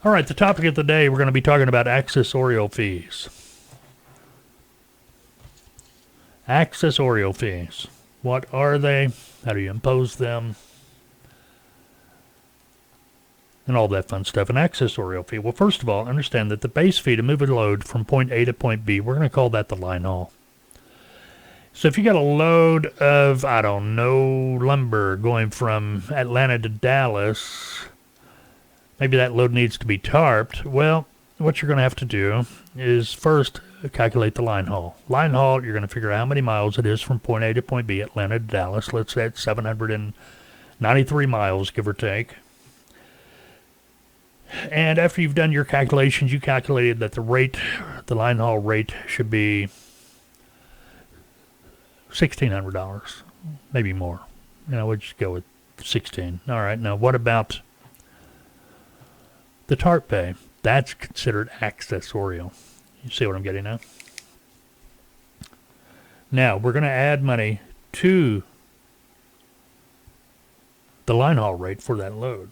All right, the topic of the day, we're going to be talking about accessorial fees. Accessorial fees. What are they? How do you impose them? And all that fun stuff. An accessorial fee. Well, first of all, understand that the base fee to move a load from point A to point B, we're going to call that the line haul. So if you got a load of, I don't know, lumber going from Atlanta to Dallas, maybe that load needs to be tarped. Well, what you're going to have to do is first calculate the line haul. Line haul, you're going to figure out how many miles it is from point A to point B, Atlanta to Dallas. Let's say it's 793 miles, give or take. And after you've done your calculations, you calculated that the line haul rate should be $1,600, maybe more. We'll just go with 16. All right, now what about the tarp pay? That's considered accessorial. You see what I'm getting at? Now, we're going to add money to the line haul rate for that load.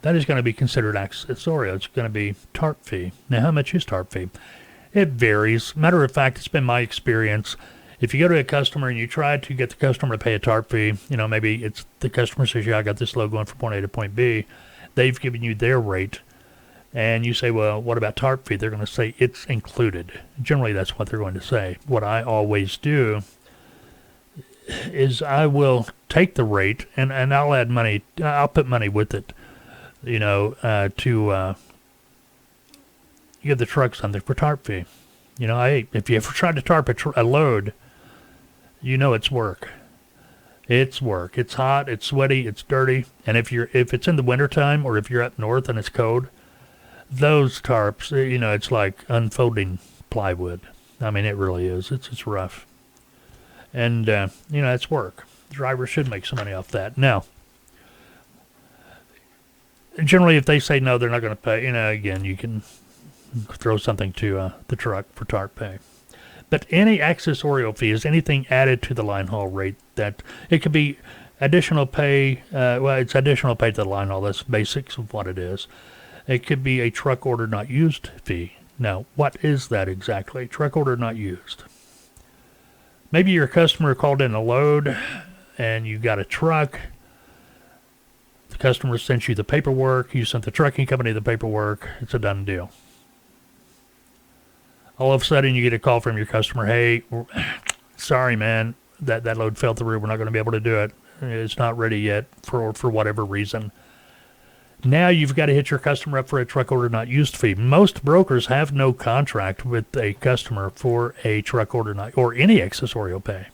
That is going to be considered accessorial. It's going to be tarp fee. Now, how much is tarp fee? It varies. Matter of fact, it's been my experience. If you go to a customer and you try to get the customer to pay a tarp fee, maybe it's the customer says, yeah, I got this load going from point A to point B. They've given you their rate. And you say, well, what about tarp fee? They're going to say it's included. Generally, that's what they're going to say. What I always do is I will take the rate and I'll add money. I'll put money with it, to give the truck something for tarp fee. If you ever tried to tarp a load, it's work. It's work. It's hot. It's sweaty. It's dirty. And if it's in the wintertime or if you're up north and it's cold, those tarps, it's like unfolding plywood. I mean, it really is. It's rough. And, it's work. Drivers should make some money off that. Now, generally, if they say no, they're not going to pay, again, you can throw something to the truck for tarp pay. But any accessorial fee is anything added to the line haul rate that it could be additional pay. It's additional pay to the line haul. That's basics of what it is. It could be a truck order not used fee. Now, what is that exactly? Truck order not used. Maybe your customer called in a load and you got a truck. The customer sent you the paperwork. You sent the trucking company the paperwork. It's a done deal. All of a sudden, you get a call from your customer. Hey, sorry, man, that load fell through. We're not going to be able to do it. It's not ready yet for whatever reason. Now you've got to hit your customer up for a truck order not used fee. Most brokers have no contract with a customer for a truck order not or any accessorial pay.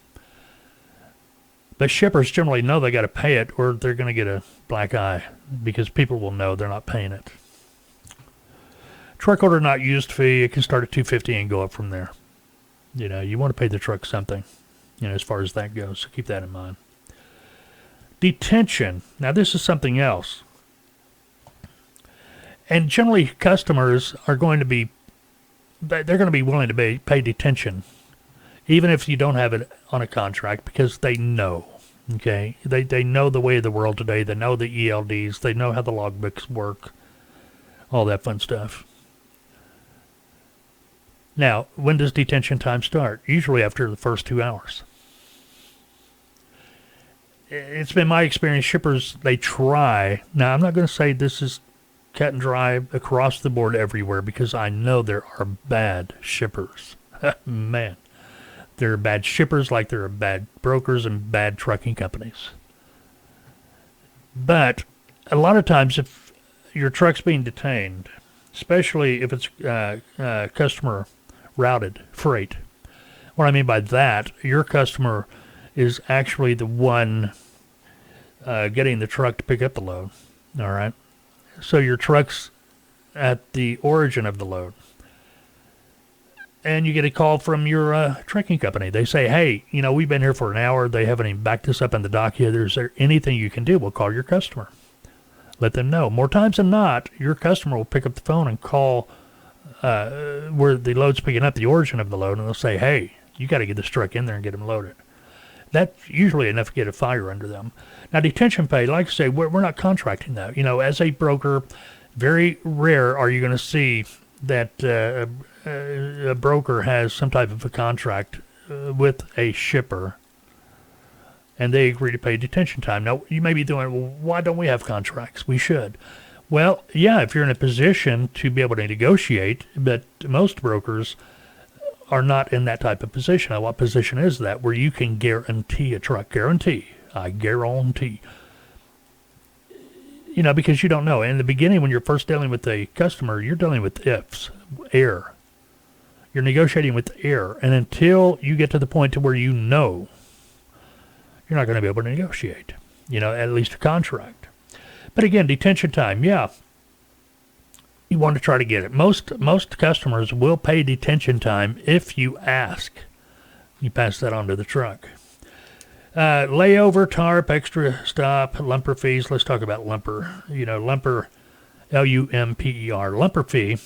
But shippers generally know they got to pay it or they're going to get a black eye because people will know they're not paying it. Truck order not used fee, it can start at $250 and go up from there. You want to pay the truck something, as far as that goes. So keep that in mind. Detention. Now this is something else. And generally customers are going to be, they're going to be willing to pay detention, even if you don't have it on a contract, because they know, okay? They know the way of the world today. They know the ELDs. They know how the logbooks work, all that fun stuff. Now, when does detention time start? Usually after the first 2 hours. It's been my experience, shippers, they try. Now, I'm not going to say this is cut and dry across the board everywhere because I know there are bad shippers. Man, there are bad shippers like there are bad brokers and bad trucking companies. But a lot of times if your truck's being detained, especially if it's customer routed freight, what I mean by that, your customer is actually the one getting the truck to pick up the load, all right? So your truck's at the origin of the load. And you get a call from your trucking company. They say, hey, we've been here for an hour. They haven't even backed us up in the dock yet. Is there anything you can do? We'll call your customer. Let them know. More times than not, your customer will pick up the phone and call where the load's picking up, the origin of the load, and they'll say, hey, you got to get this truck in there and get them loaded. That's usually enough to get a fire under them. Now, detention pay, like I say, we're not contracting that. As a broker, very rare are you going to see that a broker has some type of a contract with a shipper and they agree to pay detention time. Now, you may be doing, well, why don't we have contracts? We should. Well, yeah, if you're in a position to be able to negotiate, but most brokers are not in that type of position. Now, what position is that? Where you can guarantee a truck. Guarantee. I guarantee. Because you don't know. In the beginning, when you're first dealing with a customer, you're dealing with ifs, air. You're negotiating with air. And until you get to the point to where you're not going to be able to negotiate, at least a contract. But again, detention time, yeah. You want to try to get it. Most customers will pay detention time if you ask. You pass that on to the truck. Layover, tarp, extra stop, lumper fees. Let's talk about lumper. Lumper, Lumper, lumper fee,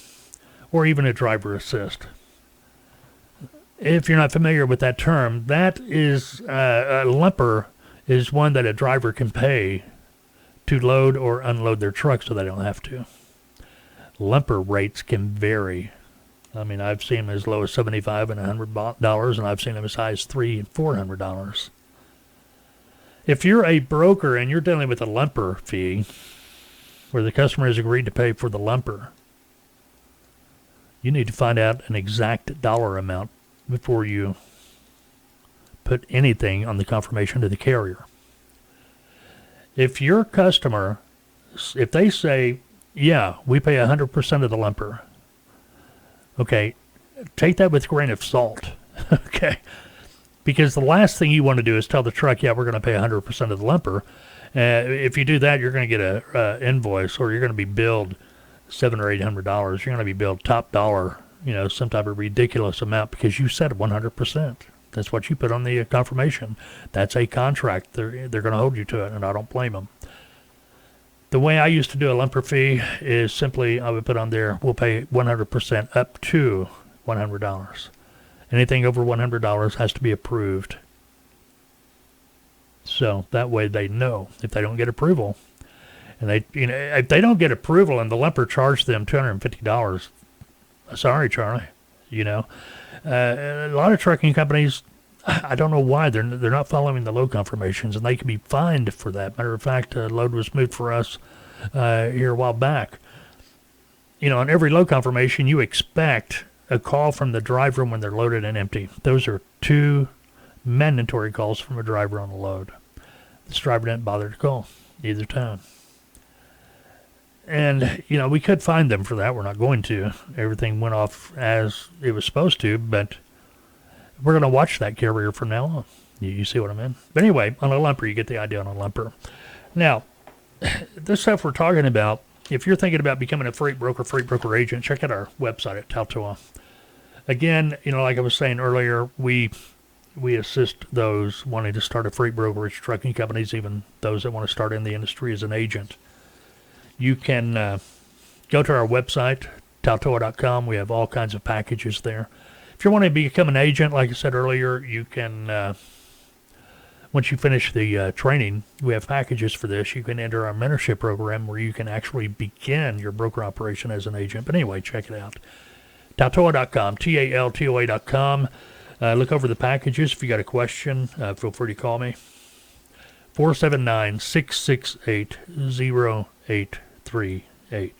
or even a driver assist. If you're not familiar with that term, that is a lumper is one that a driver can pay to load or unload their truck so they don't have to. Lumper rates can vary. I mean, I've seen them as low as $75 and $100, and I've seen them as high as $300 and $400. If you're a broker and you're dealing with a lumper fee, where the customer has agreed to pay for the lumper, you need to find out an exact dollar amount before you put anything on the confirmation to the carrier. If your customer, if they say, yeah, we pay 100% of the lumper, okay, take that with a grain of salt, okay? Because the last thing you want to do is tell the truck, yeah, we're going to pay 100% of the lumper. If you do that, you're going to get a invoice, or you're going to be billed $700 or $800. You're going to be billed top dollar, some type of ridiculous amount because you said 100%. That's what you put on the confirmation. That's a contract. They're going to hold you to it, and I don't blame them. The way I used to do a lumper fee is simply I would put on there, we'll pay 100% up to $100. Anything over $100 has to be approved. So that way they know. If they don't get approval, and if they don't get approval and the lumper charged them $250, sorry, Charlie. A lot of trucking companies, I don't know why they're not following the load confirmations, and they can be fined for that. Matter of fact, a load was moved for us here a while back. On every load confirmation, you expect a call from the driver when they're loaded and empty. Those are 2 mandatory calls from a driver on a load. This driver didn't bother to call either time. And, we could fine them for that. We're not going to. Everything went off as it was supposed to, but we're going to watch that carrier from now on. You see what I mean? But anyway, on a lumper, you get the idea on a lumper. Now, this stuff we're talking about, if you're thinking about becoming a freight broker agent, check out our website at Taltoa. Again, like I was saying earlier, we assist those wanting to start a freight brokerage, trucking companies, even those that want to start in the industry as an agent. You can go to our website, Taltoa.com. We have all kinds of packages there. If you want to become an agent, like I said earlier, you can, once you finish the training, we have packages for this. You can enter our mentorship program where you can actually begin your broker operation as an agent. But anyway, check it out. Taltoa.com, Taltoa.com. Look over the packages. If you got a question, feel free to call me. 479-668-0838.